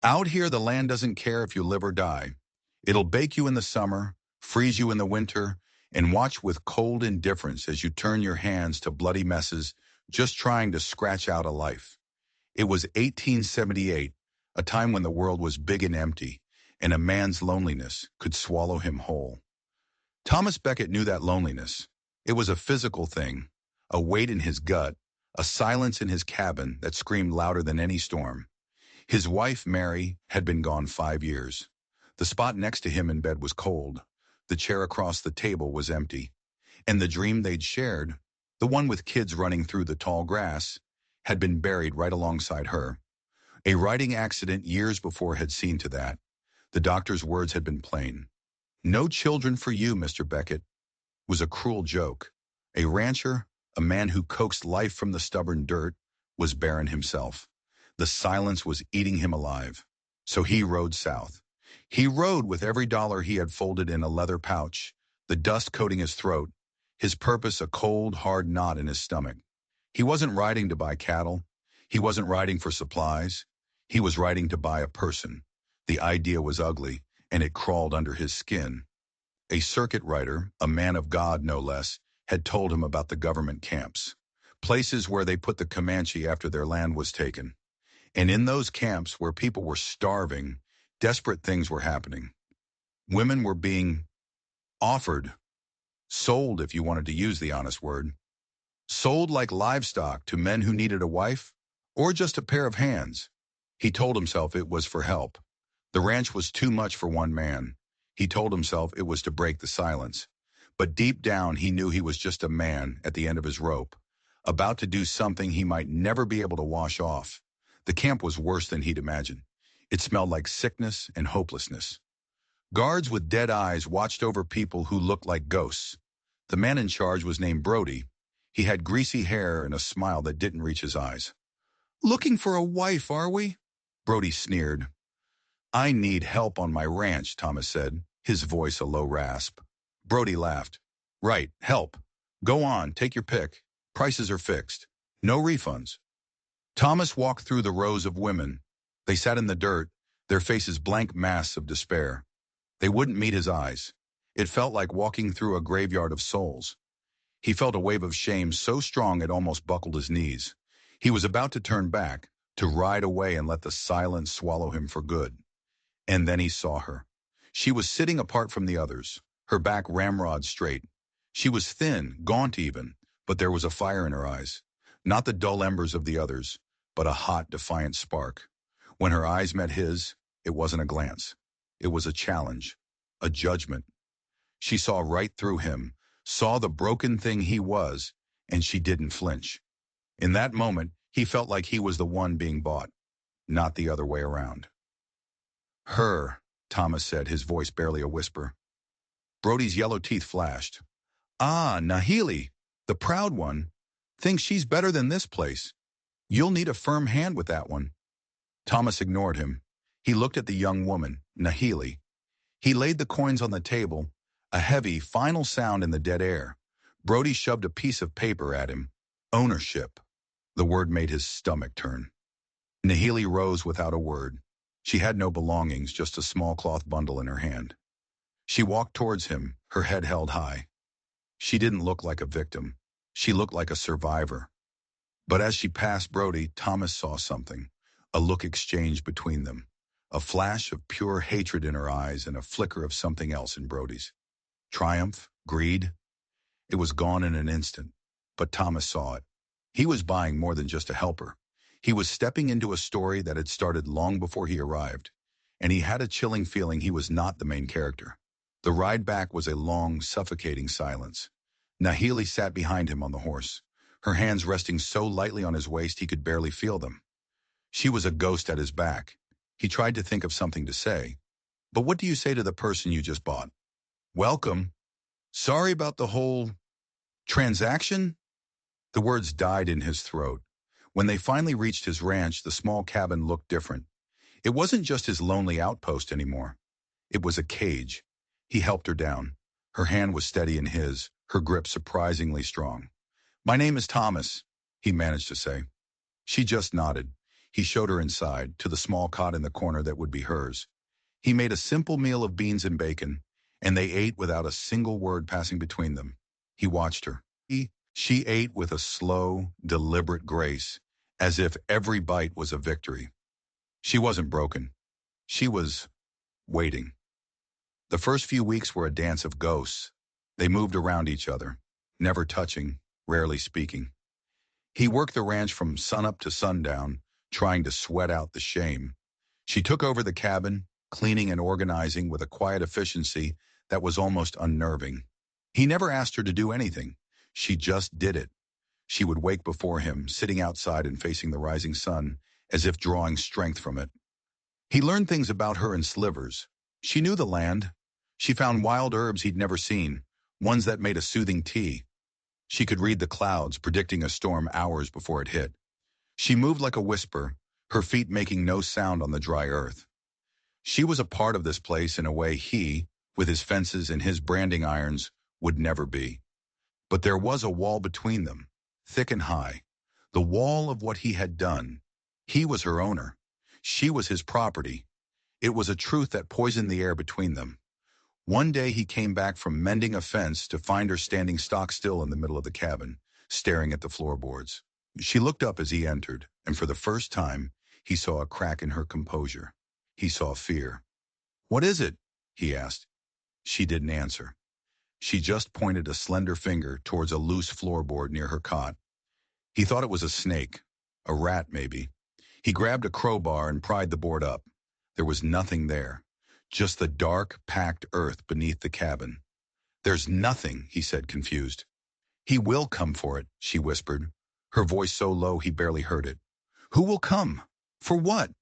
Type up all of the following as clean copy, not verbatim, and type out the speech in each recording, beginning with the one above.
Out here, the land doesn't care if you live or die. It'll bake you in the summer, freeze you in the winter, and watch with cold indifference as you turn your hands to bloody messes just trying to scratch out a life. It was 1878, a time when the world was big and empty, and a man's loneliness could swallow him whole. Thomas Becket knew that loneliness. It was a physical thing, a weight in his gut, a silence in his cabin that screamed louder than any storm. His wife, Mary, had been gone 5 years. The spot next to him in bed was cold. The chair across the table was empty. And the dream they'd shared, the one with kids running through the tall grass, had been buried right alongside her. A riding accident years before had seen to that. The doctor's words had been plain. "No children for you, Mr. Becket," was a cruel joke. A rancher, a man who coaxed life from the stubborn dirt, was barren himself. The silence was eating him alive. So he rode south. He rode with every dollar he had folded in a leather pouch, the dust coating his throat, his purpose a cold, hard knot in his stomach. He wasn't riding to buy cattle. He wasn't riding for supplies. He was riding to buy a person. The idea was ugly, and it crawled under his skin. A circuit rider, a man of God no less, had told him about the government camps, places where they put the Comanche after their land was taken. And in those camps where people were starving, desperate things were happening. Women were being offered, sold if you wanted to use the honest word, sold like livestock to men who needed a wife or just a pair of hands. He told himself it was for help. The ranch was too much for one man. He told himself it was to break the silence. But deep down he knew he was just a man at the end of his rope, about to do something he might never be able to wash off. The camp was worse than he'd imagined. It smelled like sickness and hopelessness. Guards with dead eyes watched over people who looked like ghosts. The man in charge was named Brody. He had greasy hair and a smile that didn't reach his eyes. "Looking for a wife, are we?" Brody sneered. "I need help on my ranch," Thomas said, his voice a low rasp. Brody laughed. "Right, help. Go on, take your pick. Prices are fixed. No refunds." Thomas walked through the rows of women. They sat in the dirt, their faces blank masks of despair. They wouldn't meet his eyes. It felt like walking through a graveyard of souls. He felt a wave of shame so strong it almost buckled his knees. He was about to turn back, to ride away and let the silence swallow him for good. And then he saw her. She was sitting apart from the others, her back ramrod straight. She was thin, gaunt even, but there was a fire in her eyes. Not the dull embers of the others, but a hot, defiant spark. When her eyes met his, it wasn't a glance. It was a challenge, a judgment. She saw right through him, saw the broken thing he was, and she didn't flinch. In that moment, he felt like he was the one being bought, not the other way around. "Her," Thomas said, his voice barely a whisper. Brody's yellow teeth flashed. "Ah, Nahili, the proud one, thinks she's better than this place. You'll need a firm hand with that one." Thomas ignored him. He looked at the young woman, Nahili. He laid the coins on the table, a heavy, final sound in the dead air. Brody shoved a piece of paper at him. Ownership. The word made his stomach turn. Nahili rose without a word. She had no belongings, just a small cloth bundle in her hand. She walked towards him, her head held high. She didn't look like a victim. She looked like a survivor. But as she passed Brody, Thomas saw something, a look exchanged between them, a flash of pure hatred in her eyes and a flicker of something else in Brody's. Triumph, greed. It was gone in an instant, but Thomas saw it. He was buying more than just a helper. He was stepping into a story that had started long before he arrived, and he had a chilling feeling he was not the main character. The ride back was a long, suffocating silence. Nahili sat behind him on the horse, her hands resting so lightly on his waist he could barely feel them. She was a ghost at his back. He tried to think of something to say. "But what do you say to the person you just bought?" "Welcome. Sorry about the whole transaction?" The words died in his throat. When they finally reached his ranch, the small cabin looked different. It wasn't just his lonely outpost anymore. It was a cage. He helped her down. Her hand was steady in his, her grip surprisingly strong. "My name is Thomas," he managed to say. She just nodded. He showed her inside, to the small cot in the corner that would be hers. He made a simple meal of beans and bacon, and they ate without a single word passing between them. He watched her. She ate with a slow, deliberate grace, as if every bite was a victory. She wasn't broken. She was waiting. The first few weeks were a dance of ghosts. They moved around each other, never touching, rarely speaking. He worked the ranch from sunup to sundown, trying to sweat out the shame. She took over the cabin, cleaning and organizing with a quiet efficiency that was almost unnerving. He never asked her to do anything. She just did it. She would wake before him, sitting outside and facing the rising sun, as if drawing strength from it. He learned things about her in slivers. She knew the land. She found wild herbs he'd never seen, ones that made a soothing tea. She could read the clouds, predicting a storm hours before it hit. She moved like a whisper, her feet making no sound on the dry earth. She was a part of this place in a way he, with his fences and his branding irons, would never be. But there was a wall between them, thick and high, the wall of what he had done. He was her owner. She was his property. It was a truth that poisoned the air between them. One day he came back from mending a fence to find her standing stock still in the middle of the cabin, staring at the floorboards. She looked up as he entered, and for the first time, he saw a crack in her composure. He saw fear. "What is it?" he asked. She didn't answer. She just pointed a slender finger towards a loose floorboard near her cot. He thought it was a snake, a rat maybe. He grabbed a crowbar and pried the board up. There was nothing there, just the dark, packed earth beneath the cabin. "There's nothing," he said, confused. "He will come for it," she whispered, her voice so low he barely heard it. "Who will come? For what?"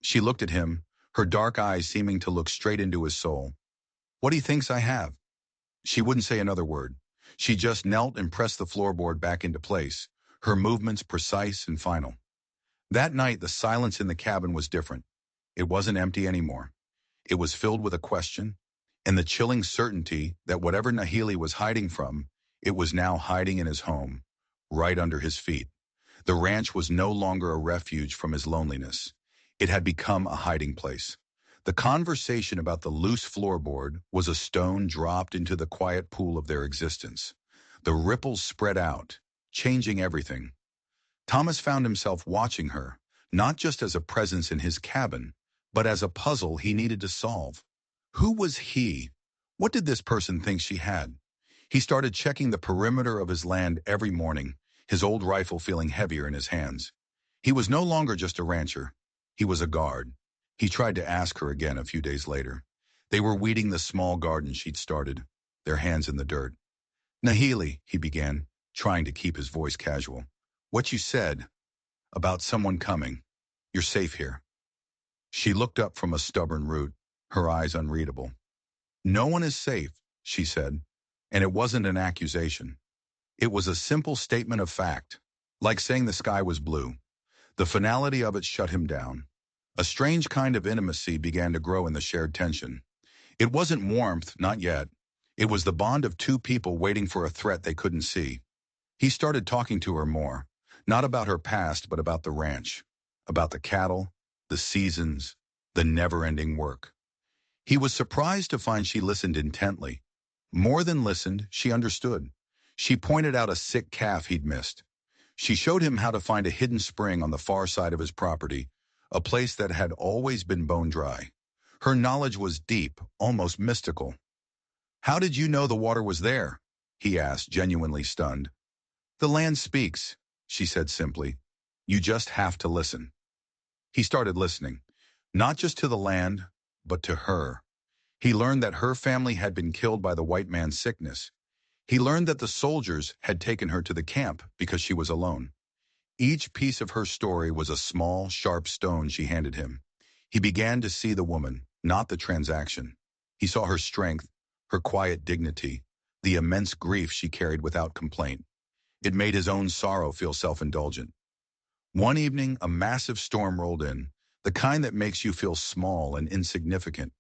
She looked at him, her dark eyes seeming to look straight into his soul. "What he thinks I have." She wouldn't say another word. She just knelt and pressed the floorboard back into place, her movements precise and final. That night, the silence in the cabin was different. It wasn't empty anymore. It was filled with a question, and the chilling certainty that whatever Nahili was hiding from, it was now hiding in his home, right under his feet. The ranch was no longer a refuge from his loneliness. It had become a hiding place. The conversation about the loose floorboard was a stone dropped into the quiet pool of their existence. The ripples spread out, changing everything. Thomas found himself watching her, not just as a presence in his cabin, but as a puzzle he needed to solve. Who was he? What did this person think she had? He started checking the perimeter of his land every morning, his old rifle feeling heavier in his hands. He was no longer just a rancher. He was a guard. He tried to ask her again a few days later. They were weeding the small garden she'd started, their hands in the dirt. "Nahili," he began, trying to keep his voice casual. "What you said about someone coming, you're safe here." She looked up from a stubborn root, her eyes unreadable. "No one is safe," she said, and it wasn't an accusation. It was a simple statement of fact, like saying the sky was blue. The finality of it shut him down. A strange kind of intimacy began to grow in the shared tension. It wasn't warmth, not yet. It was the bond of two people waiting for a threat they couldn't see. He started talking to her more, not about her past, but about the ranch, about the cattle, the seasons, the never-ending work. He was surprised to find she listened intently. More than listened, she understood. She pointed out a sick calf he'd missed. She showed him how to find a hidden spring on the far side of his property, a place that had always been bone dry. Her knowledge was deep, almost mystical. "How did you know the water was there?" he asked, genuinely stunned. "The land speaks," she said simply. "You just have to listen." He started listening, not just to the land, but to her. He learned that her family had been killed by the white man's sickness. He learned that the soldiers had taken her to the camp because she was alone. Each piece of her story was a small, sharp stone she handed him. He began to see the woman, not the transaction. He saw her strength, her quiet dignity, the immense grief she carried without complaint. It made his own sorrow feel self-indulgent. One evening, a massive storm rolled in, the kind that makes you feel small and insignificant.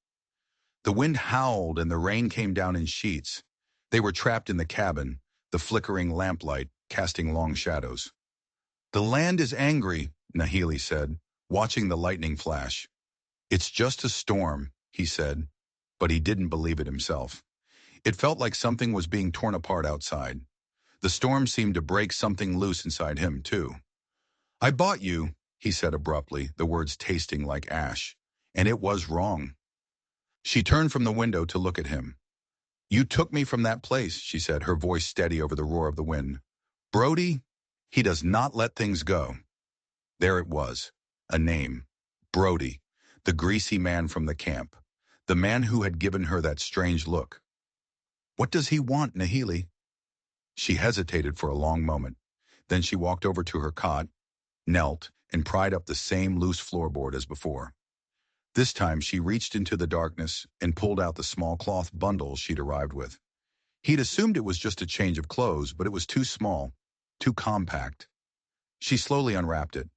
The wind howled and the rain came down in sheets. They were trapped in the cabin, the flickering lamplight casting long shadows. "The land is angry," Nahili said, watching the lightning flash. "It's just a storm," he said, but he didn't believe it himself. It felt like something was being torn apart outside. The storm seemed to break something loose inside him, too. "I bought you," he said abruptly, the words tasting like ash. "And it was wrong." She turned from the window to look at him. "You took me from that place," she said, her voice steady over the roar of the wind. "Brody, he does not let things go." There it was, a name. Brody, the greasy man from the camp. The man who had given her that strange look. "What does he want, Nahili?" She hesitated for a long moment. Then she walked over to her cot, knelt, and pried up the same loose floorboard as before. This time she reached into the darkness and pulled out the small cloth bundle she'd arrived with. He'd assumed it was just a change of clothes, but it was too small, too compact. She slowly unwrapped it.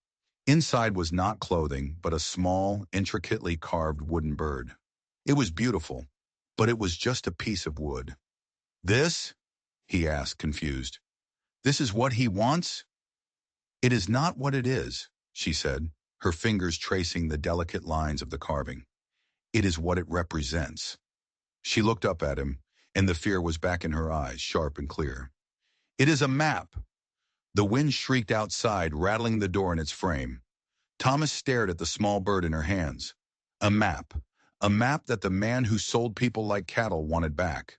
Inside was not clothing, but a small, intricately carved wooden bird. It was beautiful, but it was just a piece of wood. "This?" he asked, confused. "This is what he wants?" "It is not what it is," she said, her fingers tracing the delicate lines of the carving. "It is what it represents." She looked up at him, and the fear was back in her eyes, sharp and clear. "It is a map." The wind shrieked outside, rattling the door in its frame. Thomas stared at the small bird in her hands. A map. A map that the man who sold people like cattle wanted back.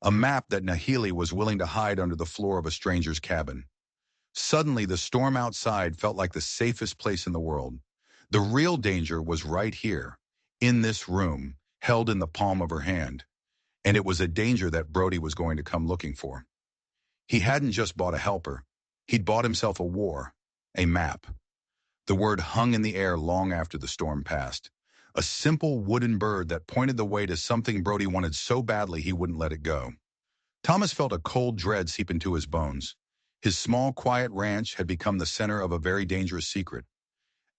A map that Nahili was willing to hide under the floor of a stranger's cabin. Suddenly, the storm outside felt like the safest place in the world. The real danger was right here, in this room, held in the palm of her hand. And it was a danger that Brody was going to come looking for. He hadn't just bought a helper. He'd bought himself a war, a map. The word hung in the air long after the storm passed. A simple wooden bird that pointed the way to something Brody wanted so badly he wouldn't let it go. Thomas felt a cold dread seep into his bones. His small, quiet ranch had become the center of a very dangerous secret.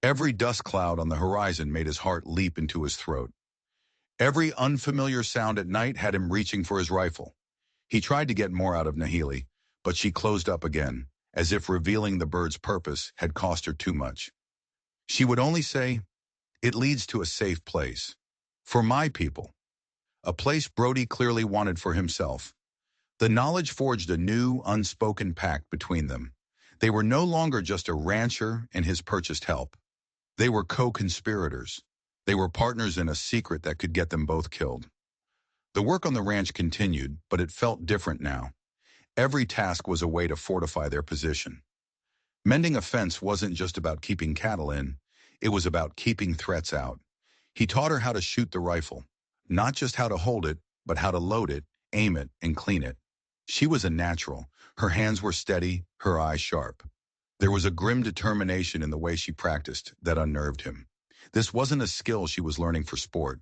Every dust cloud on the horizon made his heart leap into his throat. Every unfamiliar sound at night had him reaching for his rifle. He tried to get more out of Nahili, but she closed up again, as if revealing the bird's purpose had cost her too much. She would only say, "It leads to a safe place. For my people." A place Brody clearly wanted for himself. The knowledge forged a new, unspoken pact between them. They were no longer just a rancher and his purchased help. They were co-conspirators. They were partners in a secret that could get them both killed. The work on the ranch continued, but it felt different now. Every task was a way to fortify their position. Mending a fence wasn't just about keeping cattle in, it was about keeping threats out. He taught her how to shoot the rifle, not just how to hold it, but how to load it, aim it, and clean it. She was a natural. Her hands were steady, her eyes sharp. There was a grim determination in the way she practiced that unnerved him. This wasn't a skill she was learning for sport.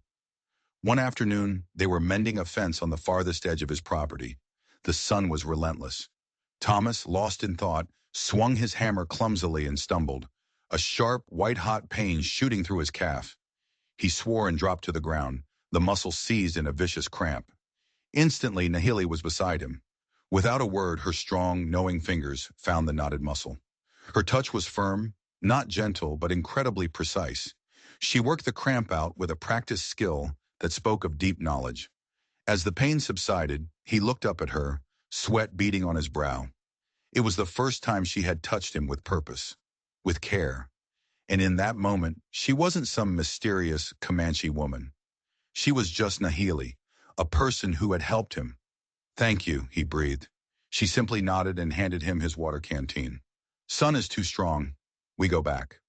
One afternoon, they were mending a fence on the farthest edge of his property. The sun was relentless. Thomas, lost in thought, swung his hammer clumsily and stumbled, a sharp, white-hot pain shooting through his calf. He swore and dropped to the ground, the muscle seized in a vicious cramp. Instantly, Nahili was beside him. Without a word, her strong, knowing fingers found the knotted muscle. Her touch was firm, not gentle, but incredibly precise. She worked the cramp out with a practiced skill that spoke of deep knowledge. As the pain subsided, he looked up at her, sweat beading on his brow. It was the first time she had touched him with purpose, with care. And in that moment, she wasn't some mysterious Comanche woman. She was just Nahili, a person who had helped him. "Thank you," he breathed. She simply nodded and handed him his water canteen. "Sun is too strong. We go back."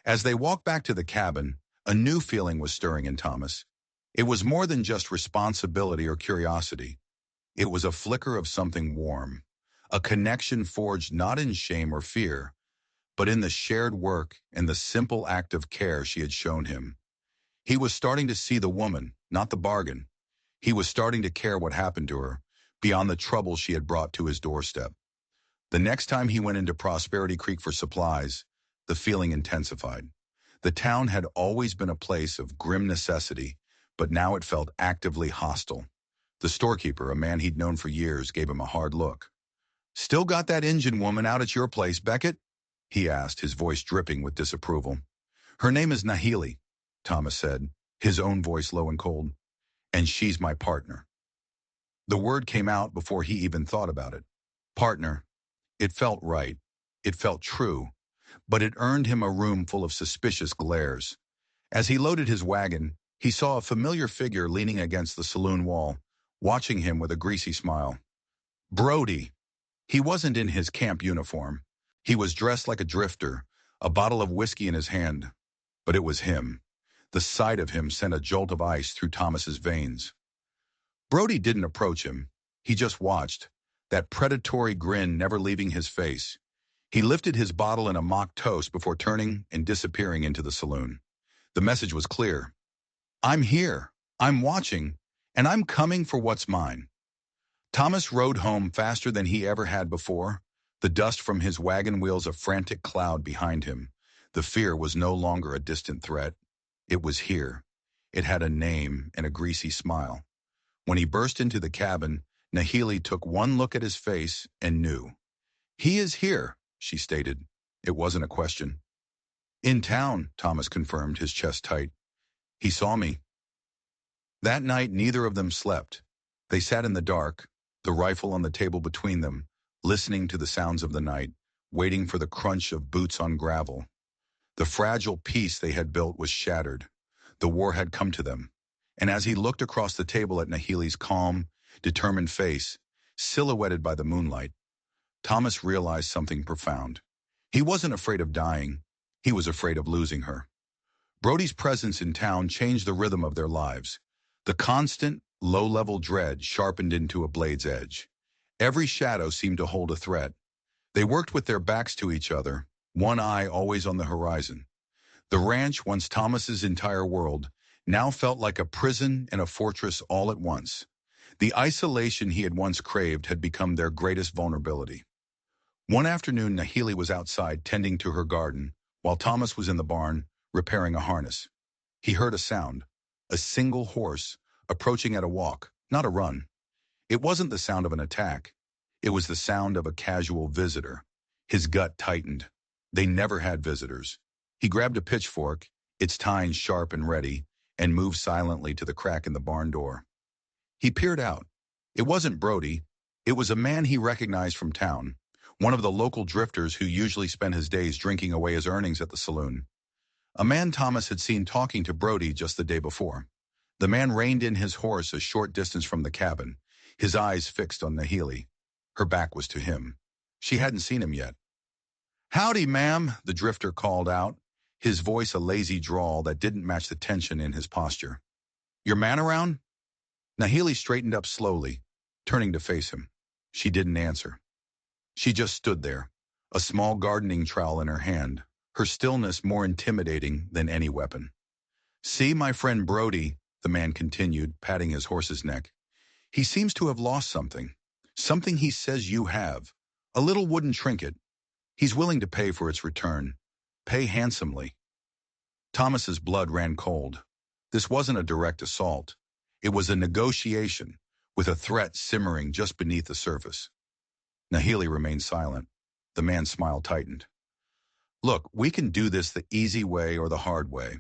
As they walked back to the cabin, a new feeling was stirring in Thomas. It was more than just responsibility or curiosity. It was a flicker of something warm, a connection forged not in shame or fear, but in the shared work and the simple act of care she had shown him. He was starting to see the woman, not the bargain. He was starting to care what happened to her, beyond the trouble she had brought to his doorstep. The next time he went into Prosperity Creek for supplies, the feeling intensified. The town had always been a place of grim necessity, but now it felt actively hostile. The storekeeper, a man he'd known for years, gave him a hard look. "Still got that engine woman out at your place, Beckett?" he asked, his voice dripping with disapproval. Her name is Nahili, Thomas said, his own voice low and cold, and she's my partner. The word came out before he even thought about it. Partner. It felt right. It felt true, but it earned him a room full of suspicious glares. As he loaded his wagon, he saw a familiar figure leaning against the saloon wall, watching him with a greasy smile. Brody. He wasn't in his camp uniform. He was dressed like a drifter, a bottle of whiskey in his hand. But it was him. The sight of him sent a jolt of ice through Thomas's veins. Brody didn't approach him. He just watched, that predatory grin never leaving his face. He lifted his bottle in a mock toast before turning and disappearing into the saloon. The message was clear. I'm here, I'm watching, and I'm coming for what's mine. Thomas rode home faster than he ever had before, the dust from his wagon wheels a frantic cloud behind him. The fear was no longer a distant threat. It was here. It had a name and a greasy smile. When he burst into the cabin, Nahili took one look at his face and knew. He is here, she stated. It wasn't a question. In town, Thomas confirmed, his chest tight. He saw me. That night, neither of them slept. They sat in the dark, the rifle on the table between them, listening to the sounds of the night, waiting for the crunch of boots on gravel. The fragile peace they had built was shattered. The war had come to them. And as he looked across the table at Nahili's calm, determined face, silhouetted by the moonlight, Thomas realized something profound. He wasn't afraid of dying. He was afraid of losing her. Brody's presence in town changed the rhythm of their lives. The constant, low-level dread sharpened into a blade's edge. Every shadow seemed to hold a threat. They worked with their backs to each other, one eye always on the horizon. The ranch, once Thomas's entire world, now felt like a prison and a fortress all at once. The isolation he had once craved had become their greatest vulnerability. One afternoon, Nahili was outside tending to her garden, while Thomas was in the barn, repairing a harness. He heard a sound, a single horse, approaching at a walk, not a run. It wasn't the sound of an attack. It was the sound of a casual visitor. His gut tightened. They never had visitors. He grabbed a pitchfork, its tines sharp and ready, and moved silently to the crack in the barn door. He peered out. It wasn't Brody. It was a man he recognized from town, one of the local drifters who usually spent his days drinking away his earnings at the saloon. A man Thomas had seen talking to Brody just the day before. The man reined in his horse a short distance from the cabin, his eyes fixed on Nahili. Her back was to him. She hadn't seen him yet. "Howdy, ma'am," the drifter called out, his voice a lazy drawl that didn't match the tension in his posture. "Your man around?" Nahili straightened up slowly, turning to face him. She didn't answer. She just stood there, a small gardening trowel in her hand, her stillness more intimidating than any weapon. "See, my friend Brody," the man continued, patting his horse's neck. "He seems to have lost something. Something he says you have. A little wooden trinket. He's willing to pay for its return. Pay handsomely." Thomas's blood ran cold. This wasn't a direct assault. It was a negotiation, with a threat simmering just beneath the surface. Nahili remained silent. The man's smile tightened. "Look, we can do this the easy way or the hard way.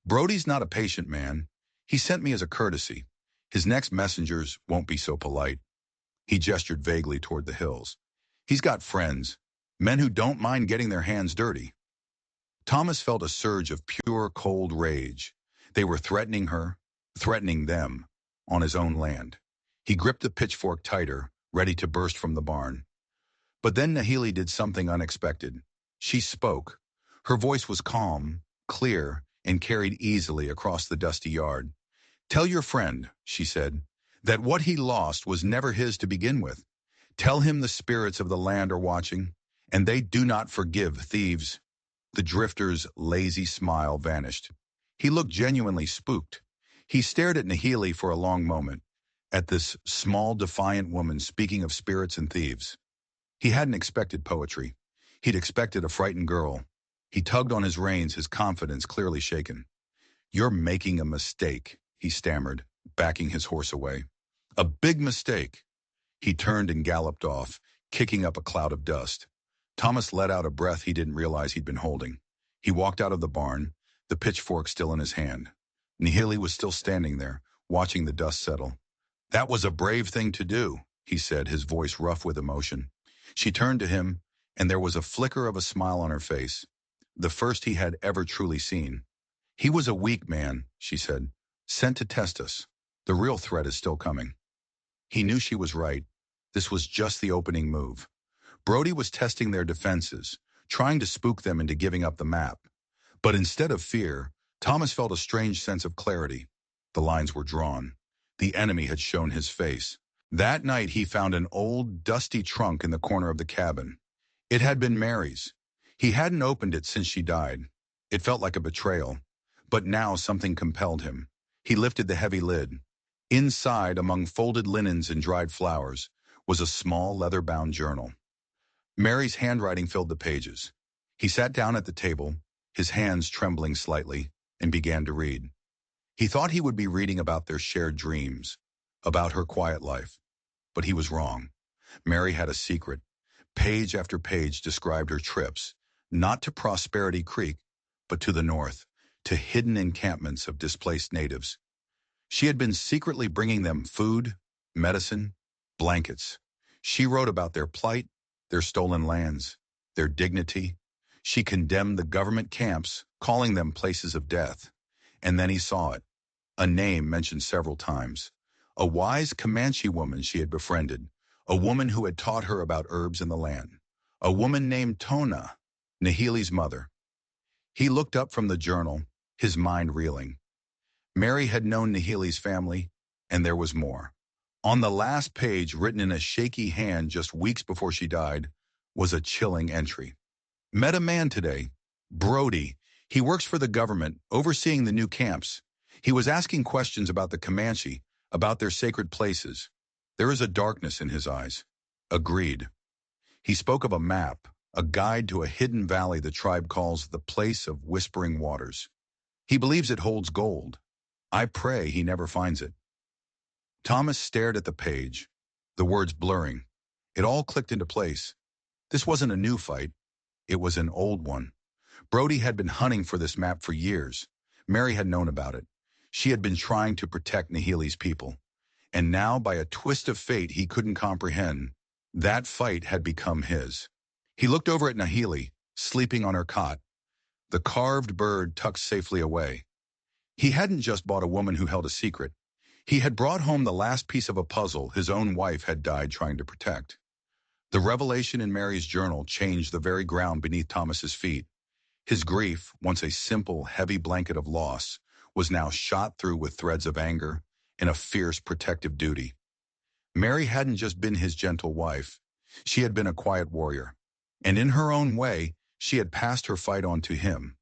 Brody's not a patient man. He sent me as a courtesy. His next messengers won't be so polite." He gestured vaguely toward the hills. "He's got friends, men who don't mind getting their hands dirty." Thomas felt a surge of pure, cold rage. They were threatening her, threatening them, on his own land. He gripped the pitchfork tighter, ready to burst from the barn. But then Nahili did something unexpected. She spoke. Her voice was calm, clear, and carried easily across the dusty yard. "Tell your friend," she said, "that what he lost was never his to begin with. Tell him the spirits of the land are watching, and they do not forgive thieves." The drifter's lazy smile vanished. He looked genuinely spooked. He stared at Nahili for a long moment, at this small, defiant woman speaking of spirits and thieves. He hadn't expected poetry. He'd expected a frightened girl. He tugged on his reins, his confidence clearly shaken. "You're making a mistake," he stammered, backing his horse away. "A big mistake." He turned and galloped off, kicking up a cloud of dust. Thomas let out a breath he didn't realize he'd been holding. He walked out of the barn, the pitchfork still in his hand. Nihili was still standing there, watching the dust settle. "That was a brave thing to do," he said, his voice rough with emotion. She turned to him, and there was a flicker of a smile on her face, the first he had ever truly seen. "He was a weak man," she said, "sent to test us. The real threat is still coming." He knew she was right. This was just the opening move. Brody was testing their defenses, trying to spook them into giving up the map. But instead of fear, Thomas felt a strange sense of clarity. The lines were drawn. The enemy had shown his face. That night he found an old, dusty trunk in the corner of the cabin. It had been Mary's. He hadn't opened it since she died. It felt like a betrayal. But now something compelled him. He lifted the heavy lid. Inside, among folded linens and dried flowers, was a small leather-bound journal. Mary's handwriting filled the pages. He sat down at the table, his hands trembling slightly, and began to read. He thought he would be reading about their shared dreams, about her quiet life. But he was wrong. Mary had a secret. Page after page described her trips, not to Prosperity Creek, but to the north, to hidden encampments of displaced natives. She had been secretly bringing them food, medicine, blankets. She wrote about their plight, their stolen lands, their dignity. She condemned the government camps, calling them places of death. And then he saw it, a name mentioned several times. A wise Comanche woman she had befriended, a woman who had taught her about herbs in the land, a woman named Tona, Nihili's mother. He looked up from the journal, his mind reeling. Mary had known Nihili's family, and there was more. On the last page, written in a shaky hand just weeks before she died, was a chilling entry. "Met a man today, Brody. He works for the government, overseeing the new camps. He was asking questions about the Comanche, about their sacred places. There is a darkness in his eyes." Agreed. He spoke of a map, a guide to a hidden valley the tribe calls the place of whispering waters. He believes it holds gold. I pray he never finds it. Thomas stared at the page, the words blurring. It all clicked into place. This wasn't a new fight. It was an old one. Brody had been hunting for this map for years. Mary had known about it. She had been trying to protect Nihili's people. And now, by a twist of fate he couldn't comprehend, that fight had become his. He looked over at Nihili, sleeping on her cot, the carved bird tucked safely away. He hadn't just bought a woman who held a secret. He had brought home the last piece of a puzzle his own wife had died trying to protect. The revelation in Mary's journal changed the very ground beneath Thomas's feet. His grief, once a simple, heavy blanket of loss, was now shot through with threads of anger and a fierce protective duty. Mary hadn't just been his gentle wife. She had been a quiet warrior. And in her own way, she had passed her fight on to him.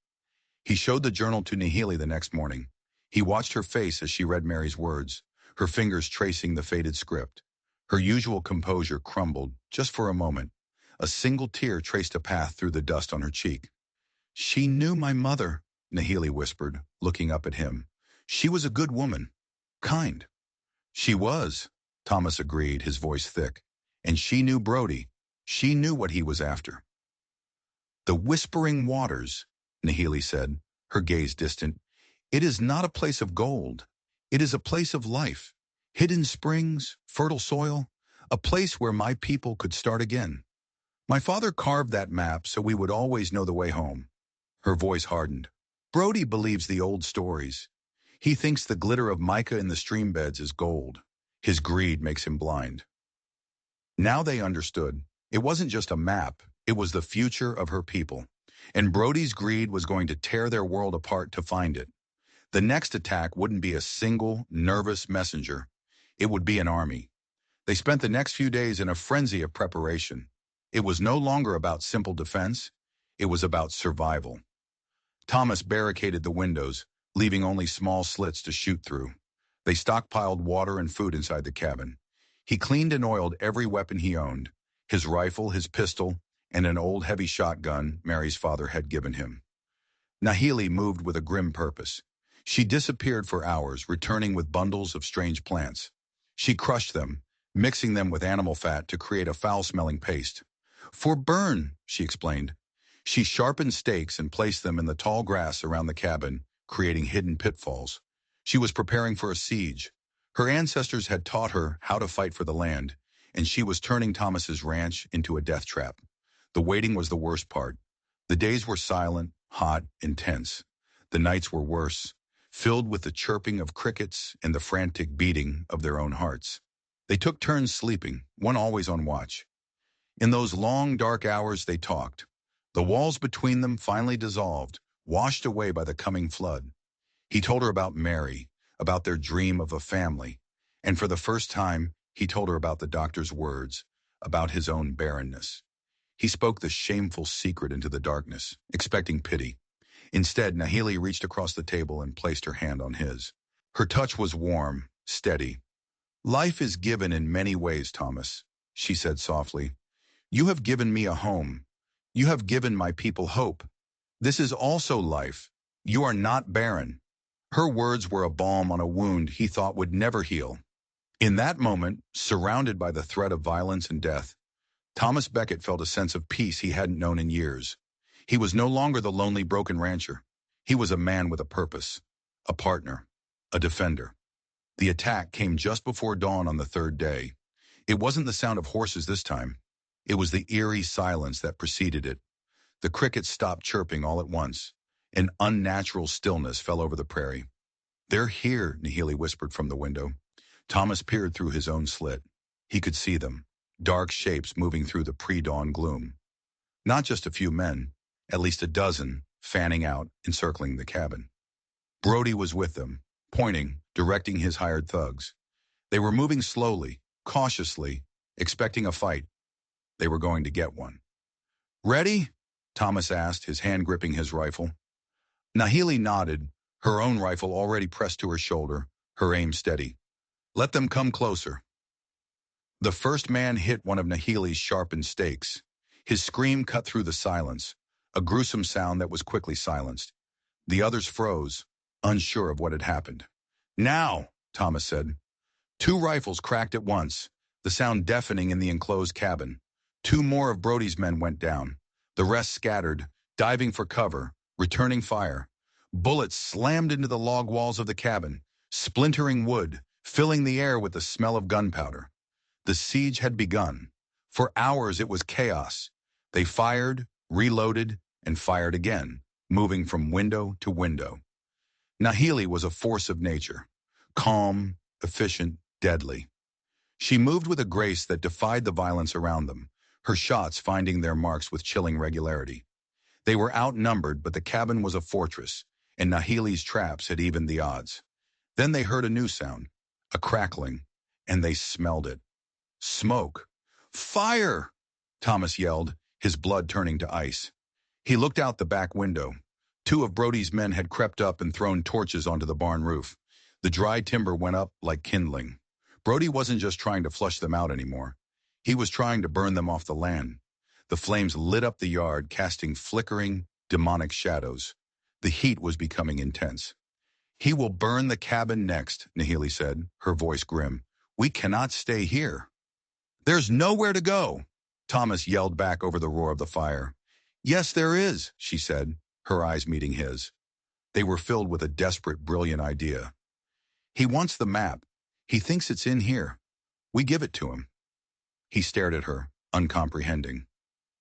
He showed the journal to Nihili the next morning. He watched her face as she read Mary's words, her fingers tracing the faded script. Her usual composure crumbled, just for a moment. A single tear traced a path through the dust on her cheek. "She knew my mother," Nihili whispered, looking up at him. "She was a good woman. Kind." "She was," Thomas agreed, his voice thick. "And she knew Brody. She knew what he was after." "The Whispering Waters," Nihili said, her gaze distant. "It is not a place of gold. It is a place of life. Hidden springs, fertile soil, a place where my people could start again. My father carved that map so we would always know the way home." Her voice hardened. "Brody believes the old stories. He thinks the glitter of mica in the stream beds is gold. His greed makes him blind." Now they understood. It wasn't just a map. It was the future of her people. And Brody's greed was going to tear their world apart to find it. The next attack wouldn't be a single, nervous messenger. It would be an army. They spent the next few days in a frenzy of preparation. It was no longer about simple defense. It was about survival. Thomas barricaded the windows, leaving only small slits to shoot through. They stockpiled water and food inside the cabin. He cleaned and oiled every weapon he owned, his rifle, his pistol, and an old heavy shotgun Mary's father had given him. Nihili moved with a grim purpose. She disappeared for hours, returning with bundles of strange plants. She crushed them, mixing them with animal fat to create a foul-smelling paste. "For burn," she explained. She sharpened stakes and placed them in the tall grass around the cabin, creating hidden pitfalls. She was preparing for a siege. Her ancestors had taught her how to fight for the land, and she was turning Thomas's ranch into a death trap. The waiting was the worst part. The days were silent, hot, intense. The nights were worse, filled with the chirping of crickets and the frantic beating of their own hearts. They took turns sleeping, one always on watch. In those long, dark hours they talked. The walls between them finally dissolved, washed away by the coming flood. He told her about Mary, about their dream of a family, and for the first time, he told her about the doctor's words, about his own barrenness. He spoke the shameful secret into the darkness, expecting pity. Instead, Nahili reached across the table and placed her hand on his. Her touch was warm, steady. "Life is given in many ways, Thomas," she said softly. "You have given me a home. You have given my people hope. This is also life. You are not barren." Her words were a balm on a wound he thought would never heal. In that moment, surrounded by the threat of violence and death, Thomas Becket felt a sense of peace he hadn't known in years. He was no longer the lonely, broken rancher. He was a man with a purpose, a partner, a defender. The attack came just before dawn on the third day. It wasn't the sound of horses this time. It was the eerie silence that preceded it. The crickets stopped chirping all at once. An unnatural stillness fell over the prairie. "They're here," Nahili whispered from the window. Thomas peered through his own slit. He could see them, dark shapes moving through the pre-dawn gloom. Not just a few men, at least a dozen, fanning out, encircling the cabin. Brody was with them, pointing, directing his hired thugs. They were moving slowly, cautiously, expecting a fight. They were going to get one. "Ready?" Thomas asked, his hand gripping his rifle. Nahili nodded, her own rifle already pressed to her shoulder, her aim steady. "Let them come closer." The first man hit one of Nahili's sharpened stakes. His scream cut through the silence, a gruesome sound that was quickly silenced. The others froze, unsure of what had happened. "Now," Thomas said. Two rifles cracked at once, the sound deafening in the enclosed cabin. Two more of Brody's men went down. The rest scattered, diving for cover, returning fire. Bullets slammed into the log walls of the cabin, splintering wood, filling the air with the smell of gunpowder. The siege had begun. For hours it was chaos. They fired, reloaded, and fired again, moving from window to window. Nahili was a force of nature, calm, efficient, deadly. She moved with a grace that defied the violence around them, her shots finding their marks with chilling regularity. They were outnumbered, but the cabin was a fortress, and Nahili's traps had evened the odds. Then they heard a new sound, a crackling, and they smelled it. Smoke. "Fire!" Thomas yelled, his blood turning to ice. He looked out the back window. Two of Brody's men had crept up and thrown torches onto the barn roof. The dry timber went up like kindling. Brody wasn't just trying to flush them out anymore. He was trying to burn them off the land. The flames lit up the yard, casting flickering, demonic shadows. The heat was becoming intense. "He will burn the cabin next," Nahili said, her voice grim. "We cannot stay here." "There's nowhere to go," Thomas yelled back over the roar of the fire. "Yes, there is," she said, her eyes meeting his. They were filled with a desperate, brilliant idea. "He wants the map. He thinks it's in here. We give it to him." He stared at her, uncomprehending.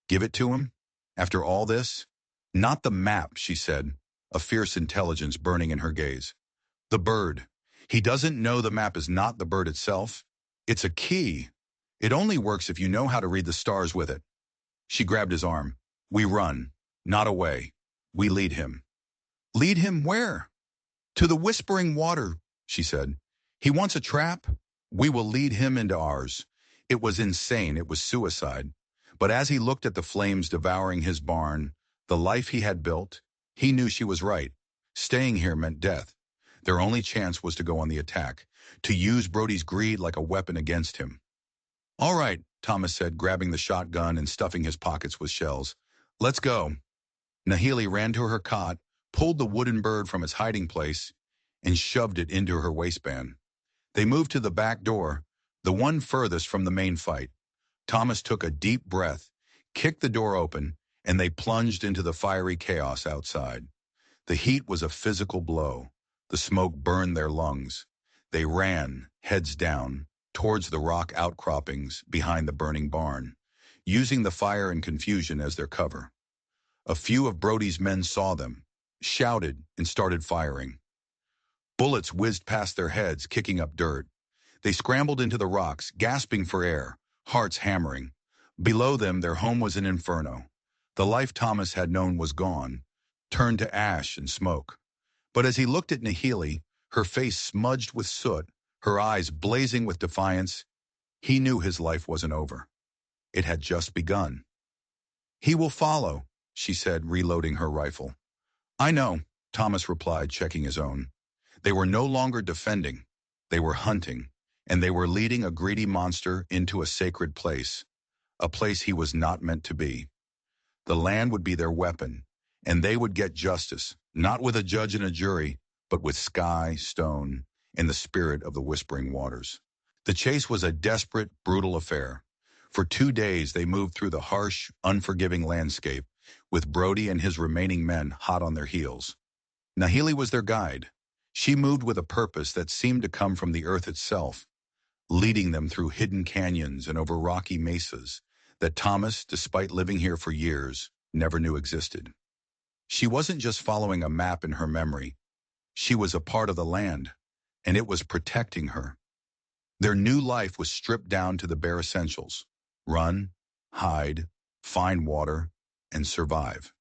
"Give it to him? After all this?" "Not the map," she said, a fierce intelligence burning in her gaze. "The bird. He doesn't know the map is not the bird itself. It's a key. It only works if you know how to read the stars with it." She grabbed his arm. "We run, not away. We lead him." "Lead him where?" "To the whispering water," she said. "He wants a trap. We will lead him into ours." It was insane. It was suicide. But as he looked at the flames devouring his barn, the life he had built, he knew she was right. Staying here meant death. Their only chance was to go on the attack, to use Brody's greed like a weapon against him. "All right," Thomas said, grabbing the shotgun and stuffing his pockets with shells. "Let's go." Nahili ran to her cot, pulled the wooden bird from its hiding place, and shoved it into her waistband. They moved to the back door, the one furthest from the main fight. Thomas took a deep breath, kicked the door open, and they plunged into the fiery chaos outside. The heat was a physical blow. The smoke burned their lungs. They ran, heads down, towards the rock outcroppings behind the burning barn, using the fire and confusion as their cover. A few of Brody's men saw them, shouted, and started firing. Bullets whizzed past their heads, kicking up dirt. They scrambled into the rocks, gasping for air, hearts hammering. Below them, their home was an inferno. The life Thomas had known was gone, turned to ash and smoke. But as he looked at Nahili, her face smudged with soot, her eyes blazing with defiance, he knew his life wasn't over. It had just begun. "He will follow," she said, reloading her rifle. "I know," Thomas replied, checking his own. They were no longer defending. They were hunting, and they were leading a greedy monster into a sacred place, a place he was not meant to be. The land would be their weapon, and they would get justice, not with a judge and a jury, but with sky, stone, and the spirit of the whispering waters. The chase was a desperate, brutal affair. For 2 days they moved through the harsh, unforgiving landscape, with Brody and his remaining men hot on their heels. Nahili was their guide. She moved with a purpose that seemed to come from the earth itself, leading them through hidden canyons and over rocky mesas that Thomas, despite living here for years, never knew existed. She wasn't just following a map in her memory. She was a part of the land, and it was protecting her. Their new life was stripped down to the bare essentials: run, hide, find water, and survive.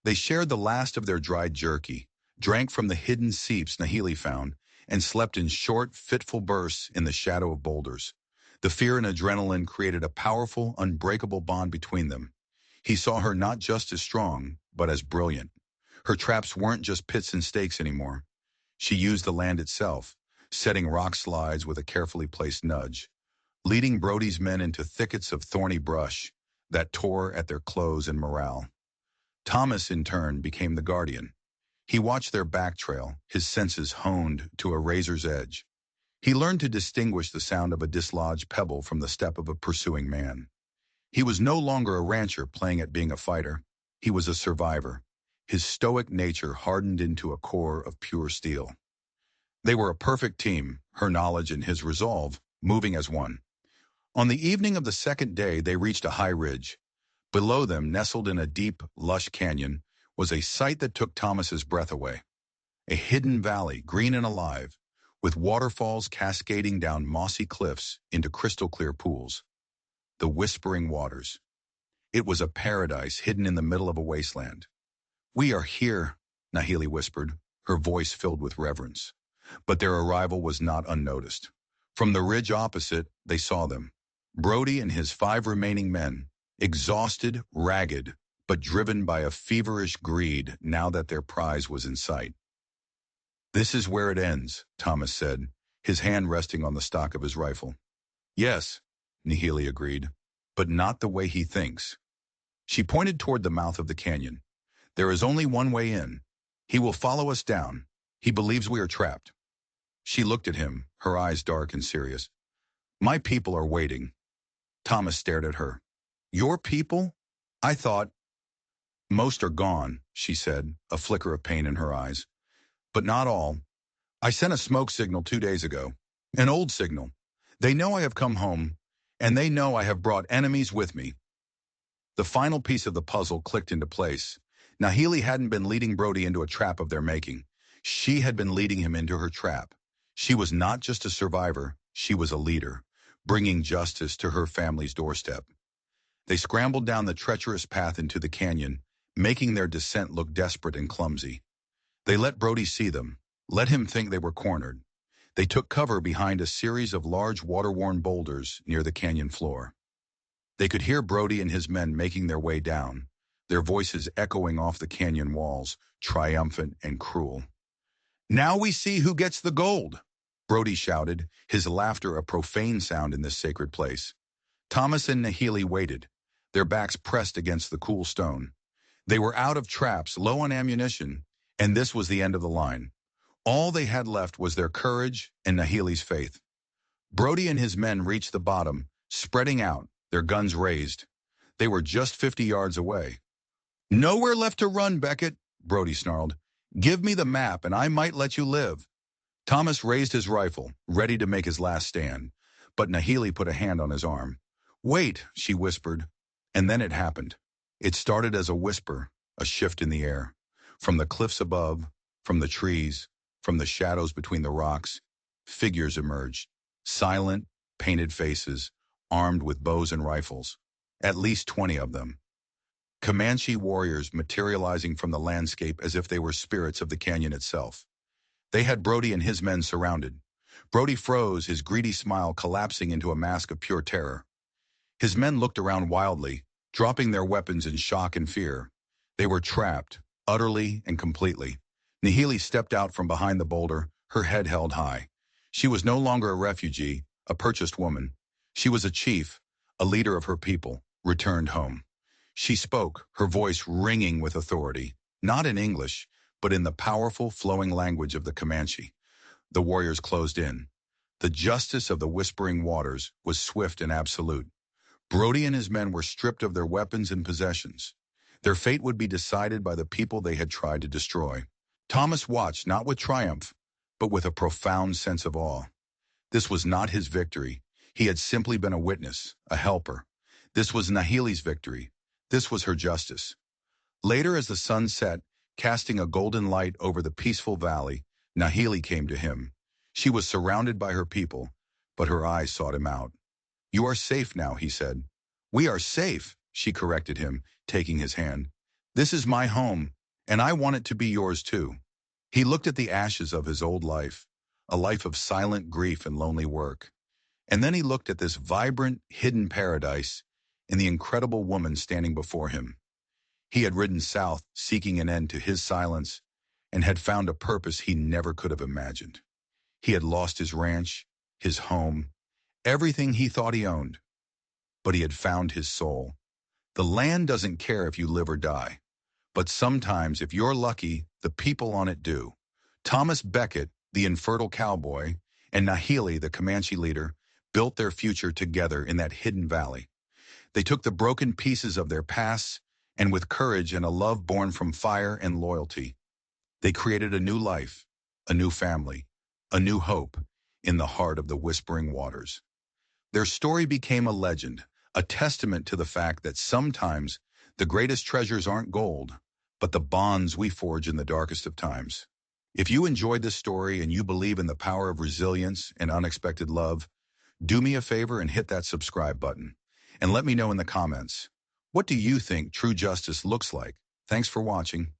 They shared the last of their dried jerky, drank from the hidden seeps Nahili found, and slept in short, fitful bursts in the shadow of boulders. The fear and adrenaline created a powerful, unbreakable bond between them. He saw her not just as strong, but as brilliant. Her traps weren't just pits and stakes anymore. She used the land itself, setting rock slides with a carefully placed nudge, leading Brody's men into thickets of thorny brush that tore at their clothes and morale. Thomas, in turn, became the guardian. He watched their back trail, his senses honed to a razor's edge. He learned to distinguish the sound of a dislodged pebble from the step of a pursuing man. He was no longer a rancher playing at being a fighter. He was a survivor, his stoic nature hardened into a core of pure steel. They were a perfect team, her knowledge and his resolve, moving as one. On the evening of the second day, they reached a high ridge. Below them, nestled in a deep, lush canyon, was a sight that took Thomas's breath away. A hidden valley, green and alive, with waterfalls cascading down mossy cliffs into crystal-clear pools. The Whispering Waters. It was a paradise hidden in the middle of a wasteland. "We are here," Nahili whispered, her voice filled with reverence. But their arrival was not unnoticed. From the ridge opposite, they saw them. Brody and his 5 remaining men, exhausted, ragged, but driven by a feverish greed now that their prize was in sight. "This is where it ends," Thomas said, his hand resting on the stock of his rifle. "Yes," Nahili agreed, "but not the way he thinks." She pointed toward the mouth of the canyon. "There is only one way in. He will follow us down. He believes we are trapped." She looked at him, her eyes dark and serious. "My people are waiting." Thomas stared at her. "Your people? I thought—" "Most are gone," she said, a flicker of pain in her eyes. "But not all. I sent a smoke signal 2 days ago. An old signal. They know I have come home, and they know I have brought enemies with me." The final piece of the puzzle clicked into place. Nahili hadn't been leading Brody into a trap of their making. She had been leading him into her trap. She was not just a survivor, she was a leader, bringing justice to her family's doorstep. They scrambled down the treacherous path into the canyon, making their descent look desperate and clumsy. They let Brody see them, let him think they were cornered. They took cover behind a series of large water-worn boulders near the canyon floor. They could hear Brody and his men making their way down, their voices echoing off the canyon walls, triumphant and cruel. "Now we see who gets the gold," Brody shouted, his laughter a profane sound in this sacred place. Thomas and Nahili waited, their backs pressed against the cool stone. They were out of traps, low on ammunition, and this was the end of the line. All they had left was their courage and Nahili's faith. Brody and his men reached the bottom, spreading out, their guns raised. They were just 50 yards away. Nowhere left to run, Beckett, Brody snarled. Give me the map and I might let you live. Thomas raised his rifle, ready to make his last stand, but Nahili put a hand on his arm. Wait, she whispered. And then it happened. It started as a whisper, a shift in the air. From the cliffs above, from the trees, from the shadows between the rocks, figures emerged. Silent, painted faces, armed with bows and rifles. At least 20 of them. Comanche warriors materializing from the landscape as if they were spirits of the canyon itself. They had Brody and his men surrounded. Brody froze, his greedy smile collapsing into a mask of pure terror. His men looked around wildly, dropping their weapons in shock and fear. They were trapped, utterly and completely. Nahili stepped out from behind the boulder, her head held high. She was no longer a refugee, a purchased woman. She was a chief, a leader of her people, returned home. She spoke, her voice ringing with authority, not in English, but in the powerful, flowing language of the Comanche. The warriors closed in. The justice of the whispering waters was swift and absolute. Brody and his men were stripped of their weapons and possessions. Their fate would be decided by the people they had tried to destroy. Thomas watched not with triumph, but with a profound sense of awe. This was not his victory. He had simply been a witness, a helper. This was Nahili's victory. This was her justice. Later, as the sun set, casting a golden light over the peaceful valley, Nahili came to him. She was surrounded by her people, but her eyes sought him out. You are safe now, he said. We are safe, she corrected him, taking his hand. This is my home, and I want it to be yours too. He looked at the ashes of his old life, a life of silent grief and lonely work. And then he looked at this vibrant, hidden paradise and the incredible woman standing before him. He had ridden south, seeking an end to his silence, and had found a purpose he never could have imagined. He had lost his ranch, his home, everything he thought he owned. But he had found his soul. The land doesn't care if you live or die. But sometimes, if you're lucky, the people on it do. Thomas Beckett, the Infertile Cowboy, and Nahili, the Comanche leader, built their future together in that hidden valley. They took the broken pieces of their pasts, and with courage and a love born from fire and loyalty, they created a new life, a new family, a new hope in the heart of the whispering waters. Their story became a legend, a testament to the fact that sometimes the greatest treasures aren't gold, but the bonds we forge in the darkest of times. If you enjoyed this story and you believe in the power of resilience and unexpected love, do me a favor and hit that subscribe button. And let me know in the comments, what do you think true justice looks like? Thanks for watching.